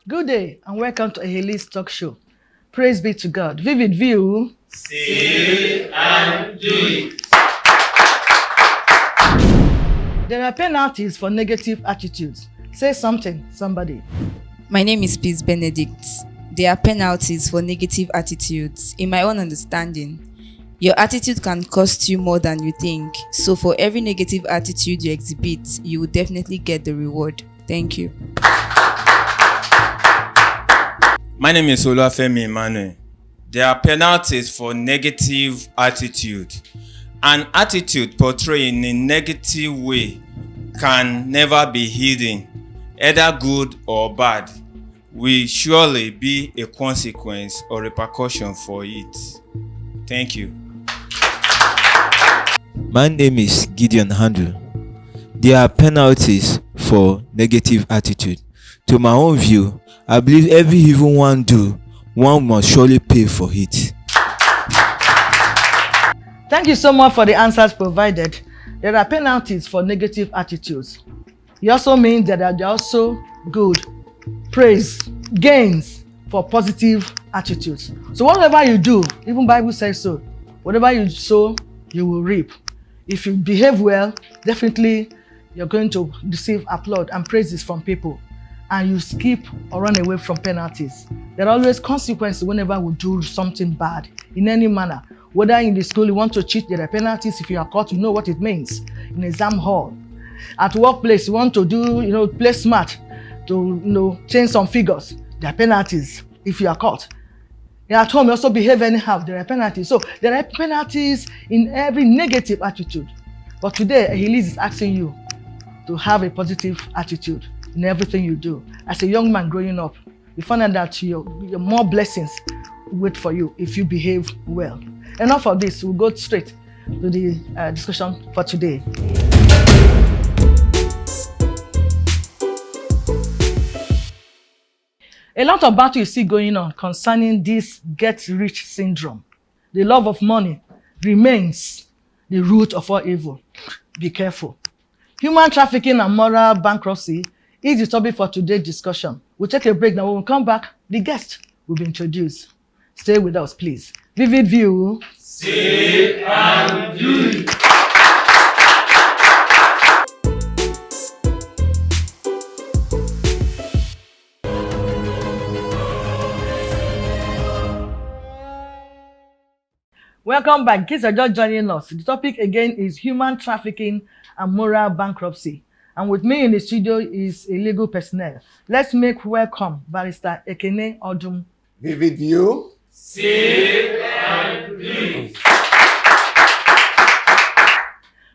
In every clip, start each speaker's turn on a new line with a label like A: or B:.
A: Good day and welcome to Eheli's talk show. Praise be to God. Vivid view.
B: See and do it.
A: There are penalties for negative attitudes. Say something, somebody.
C: My name is Peace Benedict. There are penalties for negative attitudes. In my own understanding, your attitude can cost you more than you think. So for every negative attitude you exhibit, you will definitely get the reward. Thank you.
B: My name is Olafemi Emmanuel. There are penalties for negative attitude. An attitude portrayed in a negative way can never be hidden, either good or bad. Will surely be a consequence or repercussion for it. Thank you.
D: My name is Gideon Handel. There are penalties for negative attitude. To my own view, I believe every evil one do, one must surely pay for it.
A: Thank you so much for the answers provided. There are penalties for negative attitudes. It also means that there are also good praise, gains for positive attitudes. So whatever you do, even Bible says so, whatever you sow, you will reap. If you behave well, definitely you're going to receive applaud and praises from people. And you skip or run away from penalties. There are always consequences whenever we do something bad in any manner. Whether in the school you want to cheat, there are penalties. If you are caught, you know what it means. In exam hall, at workplace, you want to do, play smart, to change some figures. There are penalties if you are caught. At home, you also behave anyhow. There are penalties. So there are penalties in every negative attitude. But today, Elise is asking you to have a positive attitude in everything you do. As a young man growing up, you find out that your more blessings wait for you if you behave well. Enough of this, we'll go straight to the discussion for today. A lot of battle is still going on concerning this get-rich syndrome. The love of money remains the root of all evil. Be careful. Human trafficking and moral bankruptcy is the topic for today's discussion. We'll take a break now. When we come back, the guest will be introduced. Stay with us, please. Vivid view.
B: See and do it.
A: Welcome back. In case you're just joining us, the topic again is human trafficking and moral bankruptcy. And with me in the studio is a legal personnel. Let's make welcome Barrister Ekene Odum.
E: Vivid view.
B: See and do it.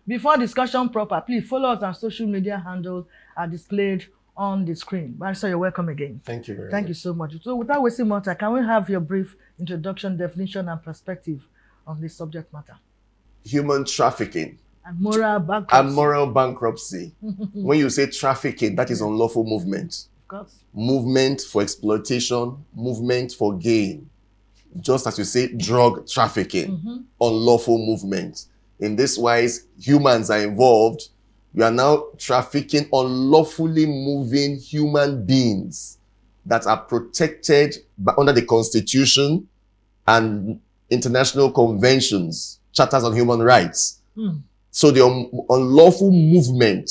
A: Before discussion proper, please follow us on social media handles are displayed on the screen. Barrister, you're welcome again.
E: Thank you very much.
A: Thank you so much. So without wasting more time, can we have your brief introduction, definition, and perspective on this subject matter?
E: Human trafficking
A: And moral bankruptcy.
E: and moral bankruptcy. When you say trafficking, that is unlawful movement.
A: Of course.
E: Movement for exploitation, movement for gain. Just as you say, drug trafficking, unlawful movement. In this wise, humans are involved. You are now trafficking unlawfully moving human beings that are protected under the Constitution and international conventions, charters on human rights. So the unlawful movement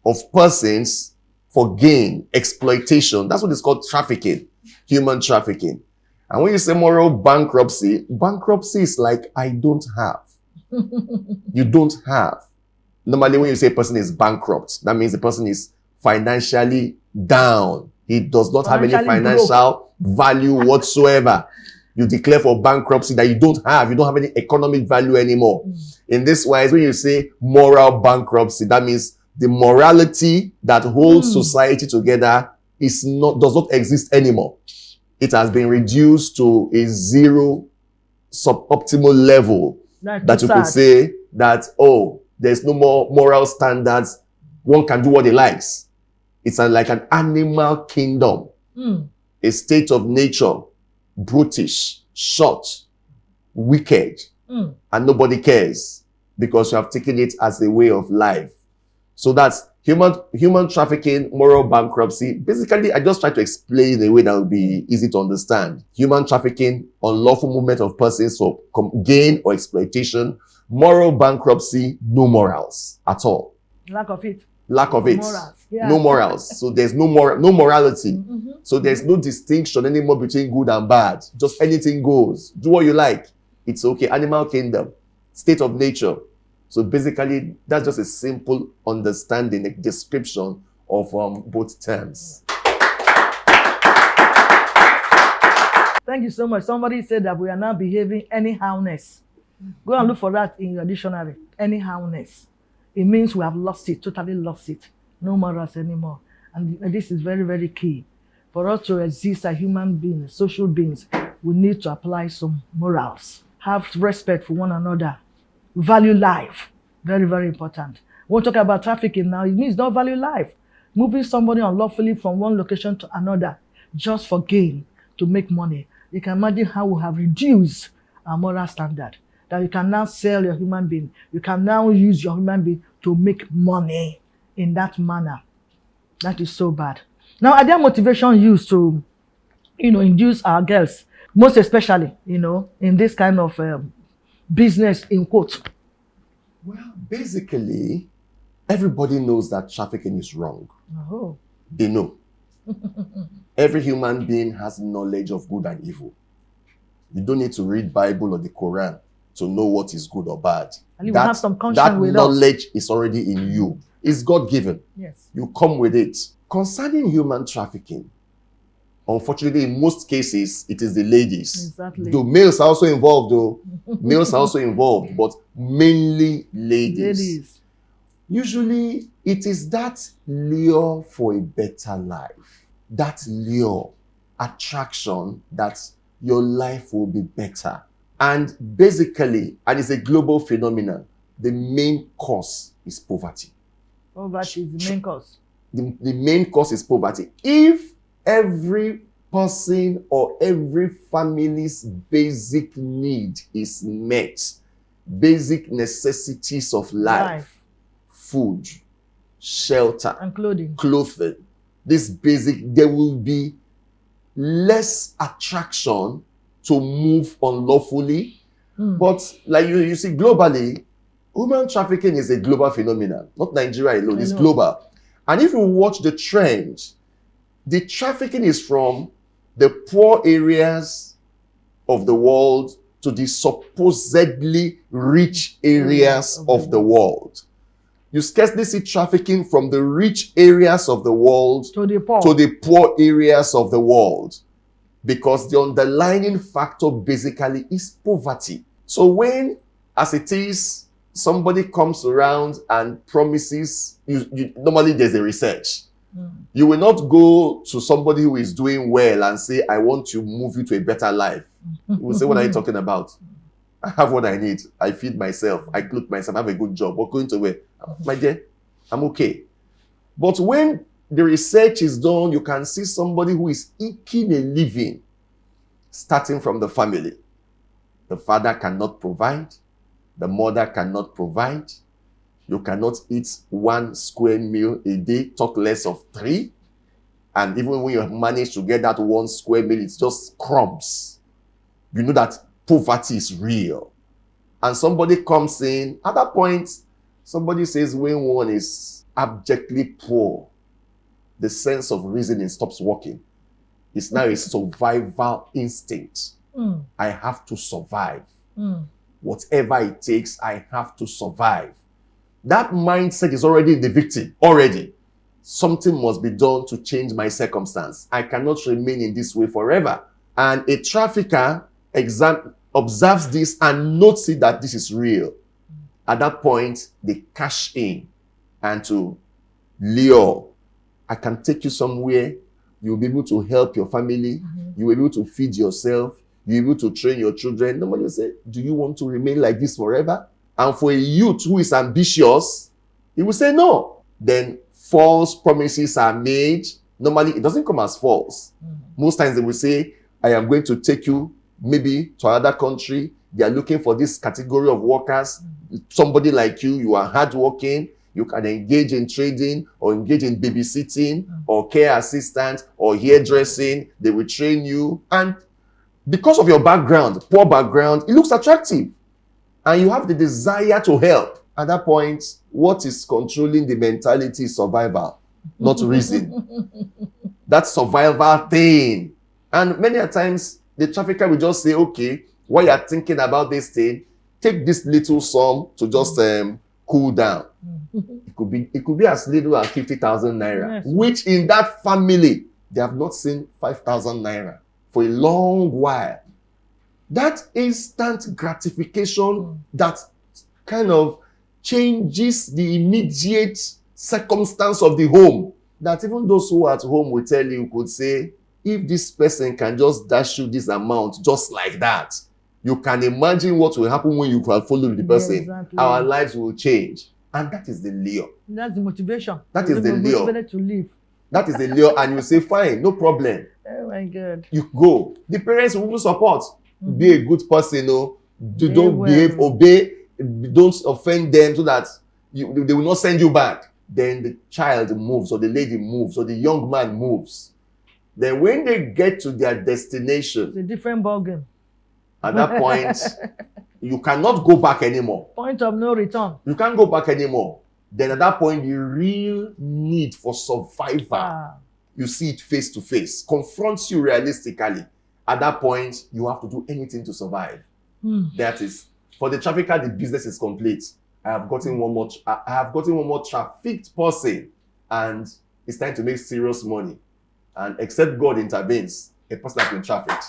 E: of persons for gain, exploitation, that's what is called trafficking, human trafficking. And when you say moral bankruptcy, bankruptcy is like, I don't have. You don't have. Normally, when you say a person is bankrupt, that means the person is financially down. He does not have any financial value whatsoever. You declare for bankruptcy that you don't have any economic value anymore. In this wise, when you say moral bankruptcy, that means the morality that holds society together does not exist anymore. It has been reduced to a zero suboptimal level that you could say that, there's no more moral standards. One can do what he likes. It's like an animal kingdom, a state of nature, brutish, short, wicked, and nobody cares because you have taken it as a way of life. So that's Human trafficking, moral bankruptcy. Basically, I just try to explain in a way that will be easy to understand. Human trafficking, unlawful movement of persons for gain or exploitation. Moral bankruptcy, no morals at all.
A: Lack of it.
E: Lack of it.
A: Morals. Yeah.
E: No morals. So there's no morality.
A: Mm-hmm.
E: So there's no distinction anymore between good and bad. Just anything goes. Do what you like. It's okay. Animal kingdom. State of nature. So basically, that's just a simple understanding, a description of both terms.
A: Thank you so much. Somebody said that we are now behaving anyhowness. Go and look for that in your dictionary. Anyhowness. It means we have lost it, totally lost it. No morals anymore. And this is very, very key. For us to exist as human beings, social beings, we need to apply some morals. Have respect for one another. Value life. Very, very important. When we talk about trafficking now, it means don't value life. Moving somebody unlawfully from one location to another just for gain, to make money. You can imagine how we have reduced our moral standard. That you can now sell your human being. You can now use your human being to make money in that manner. That is so bad. Now, are there motivation used to, induce our girls, most especially, in this kind of business, in quotes?
E: Well, basically, everybody knows that trafficking is wrong.
A: Oh.
E: They know. Every human being has knowledge of good and evil. You don't need to read Bible or the Quran to know what is good or bad.
A: And you will have some conscience
E: that
A: with
E: knowledge is already in you. It's God-given.
A: Yes.
E: You come with it. Concerning human trafficking, unfortunately, in most cases, it is the ladies.
A: Exactly.
E: The males are also involved, though. Males are also involved, but mainly ladies. Usually, it is that lure for a better life. That lure, attraction, that your life will be better. And basically, and it's a global phenomenon, the main cause is poverty.
A: Poverty is the main cause.
E: The main cause is poverty. If every person or every family's basic need is met, basic necessities of life, food, shelter,
A: and
E: clothing, this basic, there will be less attraction to move unlawfully. But like you see, globally, human trafficking is a global phenomenon, not Nigeria alone, it's global. And if you watch the trend, the trafficking is from the poor areas of the world to the supposedly rich areas of the world. You scarcely see trafficking from the rich areas of the world
A: to the
E: poor areas of the world, because the underlying factor basically is poverty. So when, as it is, somebody comes around and promises, normally there's a research. You will not go to somebody who is doing well and say, I want to move you to a better life. You will say, what are you talking about? I have what I need. I feed myself. I clothe myself. I have a good job. What going to where? My dear, I'm okay. But when the research is done, you can see somebody who is eking a living, starting from the family. The father cannot provide. The mother cannot provide. You cannot eat 1 square meal a day, talk less of 3. And even when you have managed to get that 1 square meal, it's just crumbs. You know that poverty is real. And somebody comes in, at that point, somebody says when one is abjectly poor, the sense of reasoning stops working. It's now a survival instinct. I have to survive. Whatever it takes, I have to survive. That mindset is already in the victim. Already. Something must be done to change my circumstance. I cannot remain in this way forever. And a trafficker observes this and notes it that this is real. At that point, they cash in and to lure. I can take you somewhere. You'll be able to help your family. You'll be able to feed yourself. You'll be able to train your children. Nobody will say, do you want to remain like this forever? And for a youth who is ambitious, he will say no. Then false promises are made. Normally, it doesn't come as false. Most times they will say, I am going to take you maybe to another country. They are looking for this category of workers. Somebody like you are hardworking. You can engage in trading or engage in babysitting or care assistant or hairdressing. They will train you. And because of your background, poor background, it looks attractive. And you have the desire to help. At that point, what is controlling the mentality is survival, not reason. That survival thing. And many a times, the trafficker will just say, okay, while you're thinking about this thing, take this little sum to just cool down. It could be as little as 50,000 naira, yes, which in that family, they have not seen 5,000 naira for a long while. That instant gratification that kind of changes the immediate circumstance of the home. That even those who are at home will tell you, could say, if this person can just dash you this amount just like that, you can imagine what will happen when you can follow the person. Yeah, exactly. Our lives will change. And that is the lure.
A: That's the motivation.
E: That is the lure.
A: To live.
E: That is the lure. And you say, fine, no problem.
A: Oh my God.
E: You go. The parents will support. Be a good person, don't behave, obey, don't offend them so that they will not send you back. Then the child moves, or the lady moves, or the young man moves. Then when they get to their destination,
A: it's a different ballgame.
E: At that point, you cannot go back anymore.
A: Point of no return.
E: You can't go back anymore. Then at that point, the real need for survival, you see it face to face, confronts you realistically. At that point, you have to do anything to survive. That is, for the trafficker, the business is complete. I have gotten one more trafficked person, and it's time to make serious money. And except God intervenes, a person has been trafficked.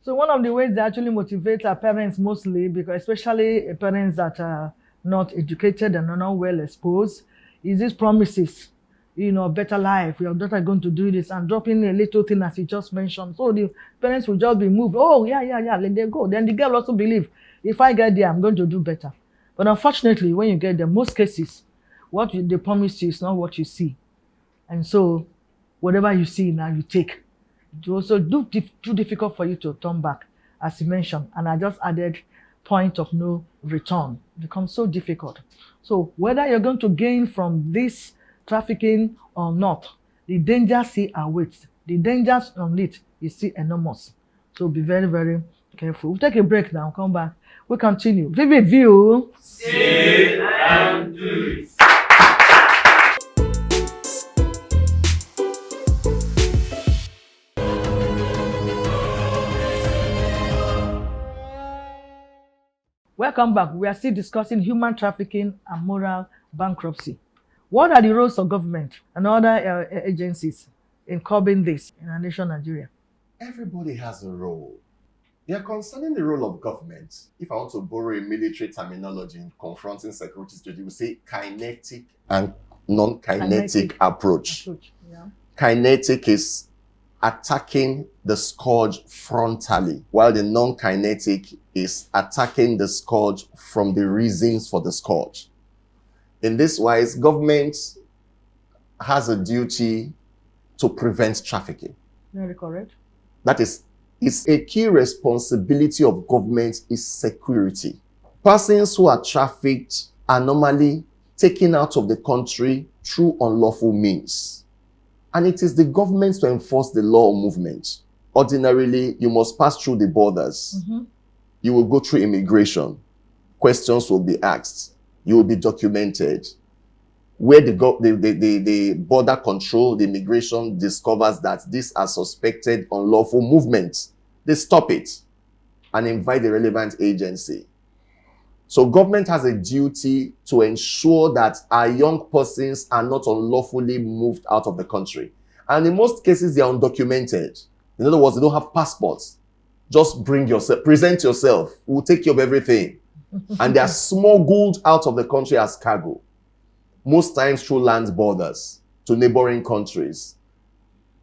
A: So one of the ways that actually motivates our parents mostly, because especially parents that are not educated and are not well exposed, is these promises. Better life, your daughter is going to do this, and dropping a little thing as you just mentioned. So the parents will just be moved. Oh, yeah, let them go. Then the girl also believe, if I get there, I'm going to do better. But unfortunately, when you get there, most cases, what they promise you is not what you see. And so whatever you see now, you take. It also too difficult for you to turn back, as you mentioned. And I just added point of no return. It becomes so difficult. So whether you're going to gain from this trafficking or not, the danger still awaits. The dangers on it is still enormous. So be very, very careful. We'll take a break now, come back. We'll continue. Vivid view.
F: Say and do it.
A: Welcome back. We are still discussing human trafficking and moral bankruptcy. What are the roles of government and other agencies in curbing this in our nation, Nigeria?
E: Everybody has a role. Yeah, concerning the role of government, if I want to borrow a military terminology in confronting security strategy, we say kinetic and non-kinetic approach.
A: Yeah.
E: Kinetic is attacking the scourge frontally, while the non-kinetic is attacking the scourge from the reasons for the scourge. In this wise, government has a duty to prevent trafficking.
A: Very correct.
E: That is, it's a key responsibility of government is security. Persons who are trafficked are normally taken out of the country through unlawful means. And it is the government to enforce the law of movement. Ordinarily, you must pass through the borders. You will go through immigration. Questions will be asked. You will be documented. Where the border control, the immigration discovers that these are suspected unlawful movements, they stop it and invite the relevant agency. So government has a duty to ensure that our young persons are not unlawfully moved out of the country. And in most cases, they are undocumented. In other words, they don't have passports. Just bring yourself, present yourself. We'll take care of everything. And they are smuggled out of the country as cargo. Most times through land borders to neighboring countries.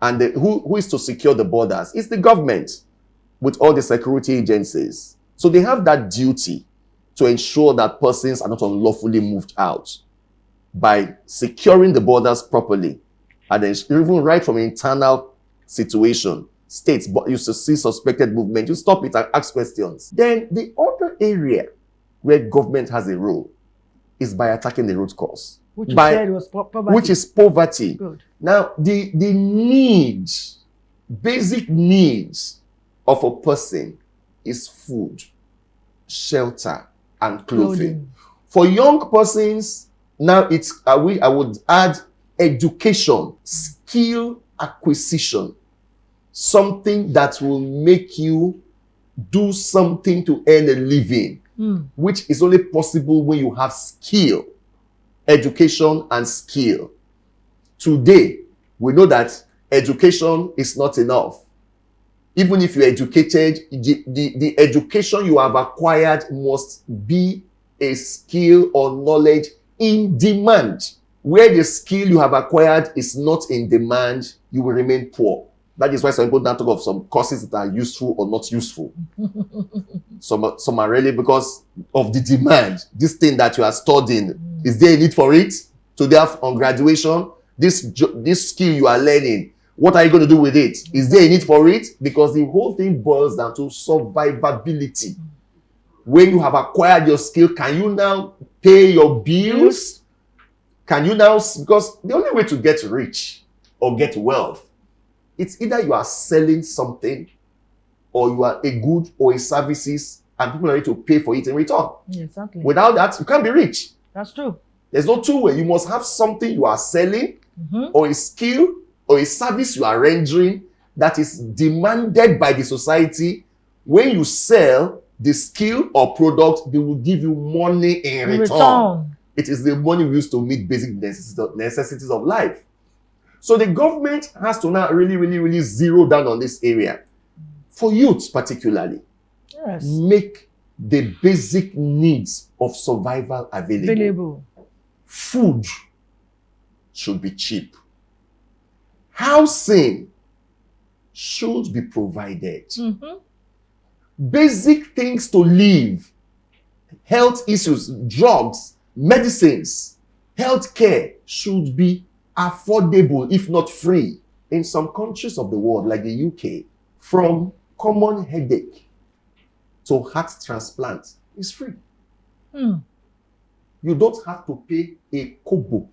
E: And who is to secure the borders? It's the government with all the security agencies. So they have that duty to ensure that persons are not unlawfully moved out by securing the borders properly. And then even right from internal situation, states, but you see suspected movement, you stop it and ask questions. Then the other area where government has a role is by attacking the root cause.
A: Which you said was poverty.
E: Which is poverty.
A: Good.
E: Now, the needs, basic needs of a person is food, shelter, and clothing. For young persons, now I would add education, skill acquisition, something that will make you do something to earn a living, which is only possible when you have skill, education, and skill. Today, we know that education is not enough. Even if you're educated, the education you have acquired must be a skill or knowledge in demand. Where the skill you have acquired is not in demand, you will remain poor. That is why some people now talk of some courses that are useful or not useful. Some are really because of the demand. This thing that you are studying, is there a need for it? Today on graduation, this skill you are learning, what are you going to do with it? Is there a need for it? Because the whole thing boils down to survivability. When you have acquired your skill, can you now pay your bills? Can you now, because the only way to get rich or get wealth, it's either you are selling something or you are a good or a services and people are ready to pay for it in return.
A: Exactly.
E: Without that, you can't be rich.
A: That's true.
E: There's no two way. You must have something you are selling or a skill or a service you are rendering that is demanded by the society. When you sell the skill or product, they will give you money in return. It is the money we use to meet basic necessities of life. So the government has to now really zero down on this area. For youths particularly,
A: yes,
E: make the basic needs of survival available. Food should be cheap. Housing should be provided. Basic things to live, health issues, drugs, medicines, health care should be affordable, if not free. In some countries of the world, like the UK, from common headache to heart transplant is free. You don't have to pay a kobo,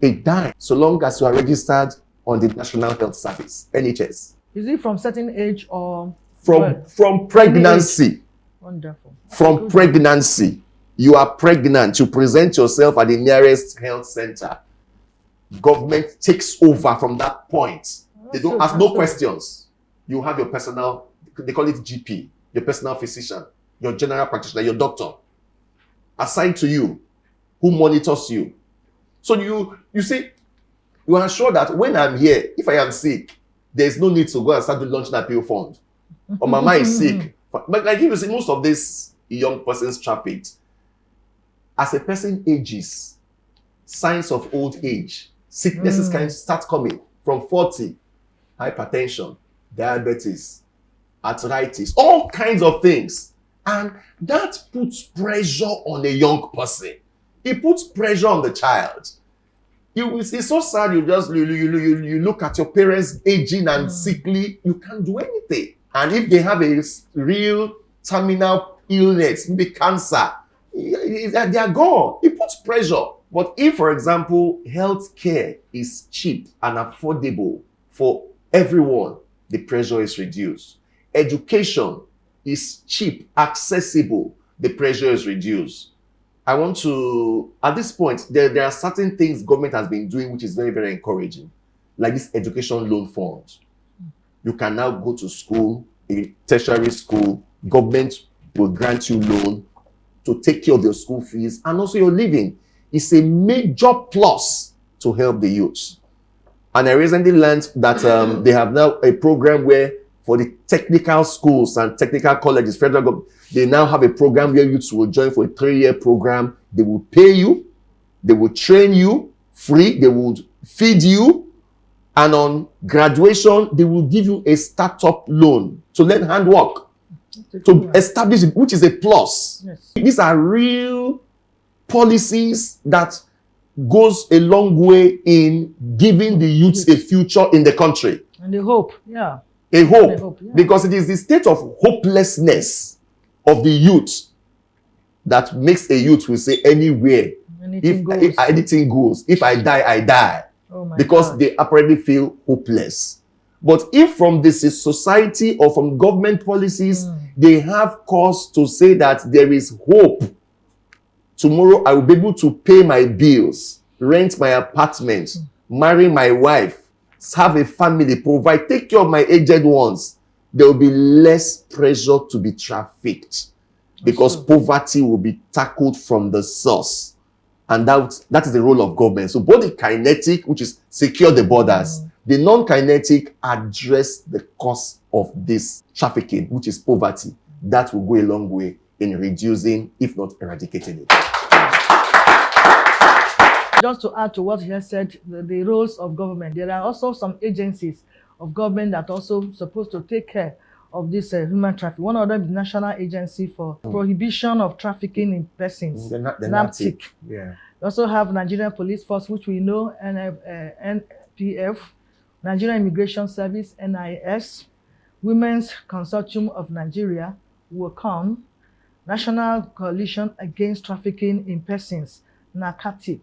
E: a dime, so long as you are registered on the National Health Service, NHS.
A: Is it from certain age or?
E: From pregnancy.
A: Wonderful.
E: From pregnancy. You are pregnant, you present yourself at the nearest health center. Government takes over from that point. They don't ask no questions. You have your personal, they call it GP, your personal physician, your general practitioner, your doctor, assigned to you, who monitors you. So you see, you are sure that when I'm here, if I am sick, there's no need to go and start to launch that appeal fund. Or mama is sick. But like you see, most of these young persons trafficked, as a person ages, signs of old age, sicknesses can start coming from 40, hypertension, diabetes, arthritis, all kinds of things. And that puts pressure on a young person. It puts pressure on the child. It's so sad. You look at your parents aging and sickly, you can't do anything. And if they have a real terminal illness, maybe cancer, they are gone. It puts pressure. But if, for example, health care is cheap and affordable for everyone, the pressure is reduced. Education is cheap, accessible, the pressure is reduced. I want to, at this point, there are certain things government has been doing which is very encouraging, like this education loan fund. You can now go to school, a tertiary school, government will grant you loan to take care of your school fees and also your living. It's a major plus to help the youth. And I recently learned that they have now a program where for the technical schools and technical colleges, federal government, they now have a program where youths will join for a 3-year program. They will pay you, they will train you free, they will feed you, and on graduation, they will give you a startup loan to learn handwork, to establish it, which is a plus. Yes. These are real policies that goes a long way in giving the youths a future in the country.
A: And a hope, yeah.
E: A hope, because it is the state of hopelessness of the youth that makes a youth will say anywhere. If anything goes, if I die, I die.
A: Oh my
E: because
A: God.
E: they apparently feel hopeless. But if from this society or from government policies, they have cause to say that there is hope. Tomorrow I will be able to pay my bills, rent my apartment, marry my wife, have a family, provide, take care of my aged ones. There will be less pressure to be trafficked because poverty will be tackled from the source. And that is the role of government. So both the kinetic, which is secure the borders, the non-kinetic address the cause of this trafficking, which is poverty. That will go a long way in reducing, if not eradicating it.
A: Just to add to what he has said, the roles of government, there are also some agencies of government that are also supposed to take care of this human trafficking. One of them is the National Agency for Prohibition of Trafficking in Persons,
E: The
A: NAPTIC.
E: Yeah.
A: We also have Nigerian Police Force, which we know, NPF, Nigerian Immigration Service, NIS, Women's Consortium of Nigeria, WOCON, National Coalition Against Trafficking in Persons, NACATIP.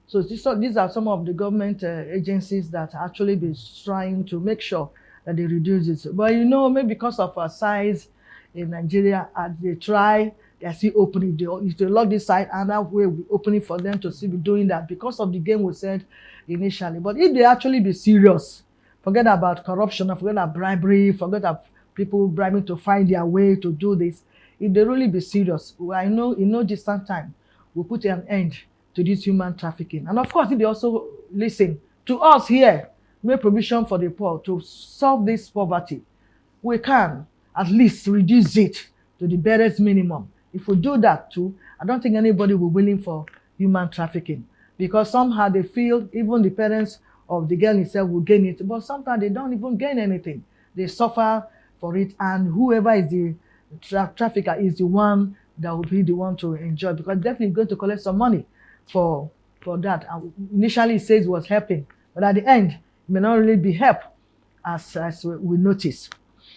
A: So these are some of the government agencies that actually be trying to make sure that they reduce it. But you know, maybe because of our size in Nigeria, as they try, they still open it. If they lock this side, another way we open it for them to still be doing that because of the game we said initially. But if they actually be serious, forget about corruption, forget about bribery, forget about people bribing to find their way to do this. If they really be serious, I know in no distant time, we'll put an end to this human trafficking. And of course, if they also listen to us here, make provision for the poor to solve this poverty, we can at least reduce it to the barest minimum. If we do that too, I don't think anybody will be willing for human trafficking because somehow they feel even the parents of the girl itself will gain it, but sometimes they don't even gain anything. They suffer for it, and whoever is the trafficker is the one that will be the one to enjoy because definitely going to collect some money for that. And initially it says it was helping, but at the end, it may not really be help as we notice.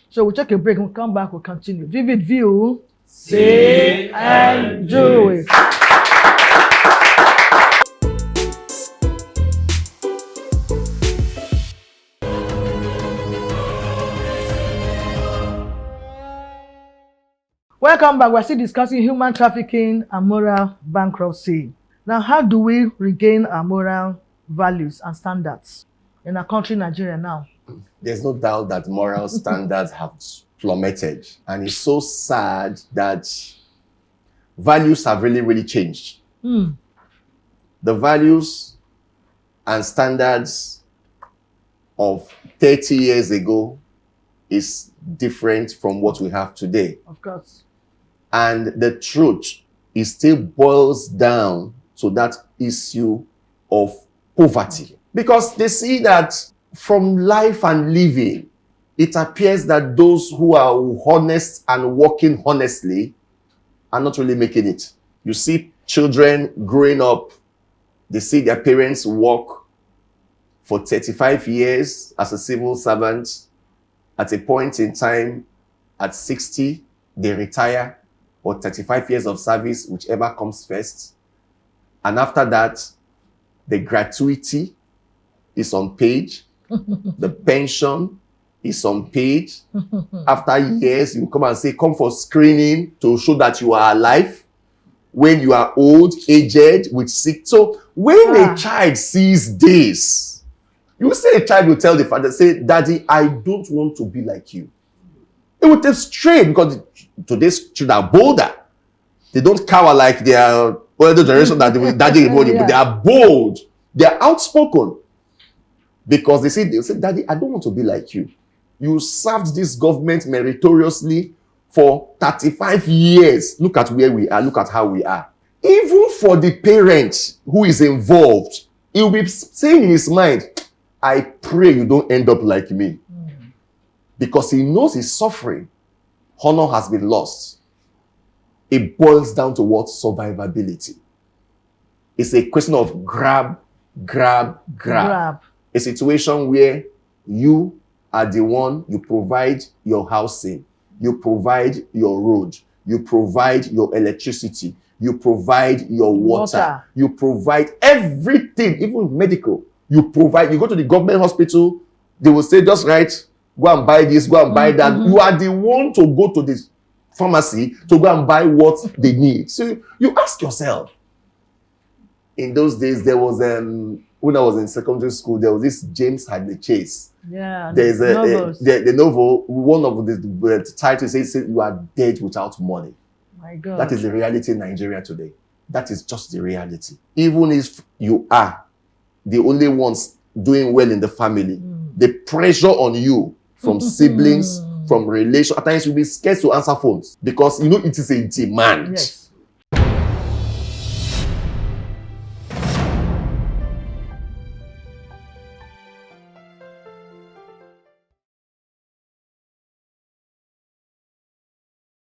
A: So we'll take a break, we'll come back, we'll continue. Vivid View, say and do it. Welcome back. We're still discussing human trafficking and moral bankruptcy. Now, how do we regain our moral values and standards in our country, Nigeria now?
E: There's no doubt that moral standards have plummeted. And it's so sad that values have really, really changed. The values and standards of 30 years ago is different from what we have today.
A: Of course.
E: And the truth, it still boils down to that issue of poverty. Because they see that from life and living, it appears that those who are honest and working honestly are not really making it. You see children growing up, they see their parents work for 35 years as a civil servant. At a point in time, at 60, they retire, or 35 years of service, whichever comes first. And after that, the gratuity is on page. The pension is on page. After years, you come and say, come for screening to show that you are alive. When you are old, aged, with sick. So when a child sees this, you say a child will tell the father, say, Daddy, I don't want to be like you. It would take straight because today's children are bolder. They don't cower like their older generation that Daddy but they are bold. They are outspoken. Because they say, Daddy, I don't want to be like you. You served this government meritoriously for 35 years. Look at where we are. Look at how we are. Even for the parent who is involved, he will be saying in his mind, I pray you don't end up like me. Because he knows he's suffering. Honor has been lost. It boils down to what? Survivability. It's a question of grab. A situation where you are the one, you provide your housing, you provide your road, You provide your electricity. You provide your water.
A: Water.
E: You provide everything, even medical. You provide. You go to the government hospital, they will say, just right, go and buy this, go and buy that. You are the one to go to the pharmacy to go and buy what they need. So you ask yourself, in those days, there was when I was in secondary school, there was this James Hadley Chase.
A: Yeah,
E: There's
A: the
E: the novel, one of the titles says you are dead without money.
A: my God.
E: That is the reality in Nigeria today. That is just the reality. Even if you are the only ones doing well in the family, the pressure on you from siblings, from relation, at times you'll be scared to answer phones because you know it is a demand.
A: Yes.